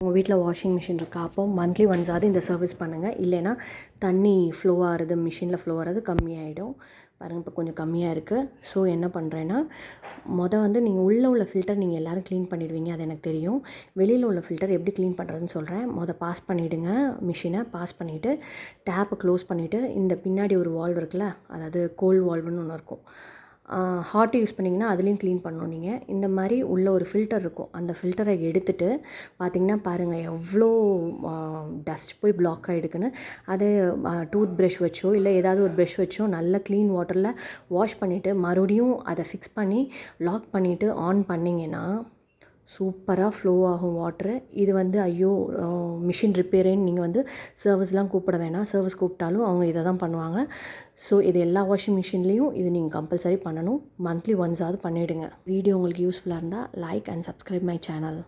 உங்கள் வீட்டில் washing machine இருக்கா? அப்போ மந்த்லி ஒன்ஸாவது இந்த சர்வீஸ் பண்ணுங்கள். இல்லைன்னா தண்ணி ஃப்ளோ ஆகிறது, மிஷினில் ஃப்ளோ ஆகிறது கம்மியாகிடும். பாருங்கள், இப்போ கொஞ்சம் கம்மியாக இருக்குது. ஸோ என்ன பண்ணுறேன்னா, வந்து நீங்கள் உள்ளே உள்ள ஃபில்டர் நீங்கள் எல்லோரும் க்ளீன் பண்ணிவிடுவீங்க, அது எனக்கு தெரியும். வெளியில் உள்ள ஃபில்டர் எப்படி க்ளீன் பண்ணுறதுன்னு சொல்கிறேன். பாஸ் பண்ணிவிடுங்க. மிஷினை பாஸ் பண்ணிவிட்டு டேப்பை க்ளோஸ் பண்ணிவிட்டு, இந்த பின்னாடி ஒரு வால்வ் இருக்குல்ல, அதாவது கோல்ட் வால்வுன்னு ஒன்று இருக்கும். ஹாட் யூஸ் பண்ணிங்கன்னா அதுலேயும் க்ளீன் பண்ணணும். நீங்கள் இந்த மாதிரி உள்ள ஒரு ஃபில்டர் இருக்கும், அந்த ஃபில்டரை எடுத்துகிட்டு பார்த்திங்கன்னா பாருங்கள் எவ்வளோ டஸ்ட் போய் பிளாக் ஆகிடுக்குன்னு. அது டூத் ப்ரஷ் வச்சோ இல்லை ஏதாவது ஒரு ப்ரஷ் வச்சோ நல்லா க்ளீன் வாட்டரில் வாஷ் பண்ணிவிட்டு மறுபடியும் அதை ஃபிக்ஸ் பண்ணி லாக் பண்ணிவிட்டு ஆன் பண்ணிங்கன்னா சூப்பராக ஃப்ளோ ஆகும் வாட்ரு. இது ஐயோ மிஷின் ரிப்பேருன்னு நீங்கள் சர்வீஸ்லாம் கூப்பிட வேணாம். சர்வீஸ் கூப்பிட்டாலும் அவங்க இதை தான் பண்ணுவாங்க. ஸோ இது எல்லா வாஷிங் மிஷின்லேயும் இது நீங்கள் கம்பல்சரி பண்ணணும். மந்த்லி ஒன்ஸாவது பண்ணிவிடுங்க. வீடியோ உங்களுக்கு யூஸ்ஃபுல்லாக இருந்தால் like and subscribe my channel.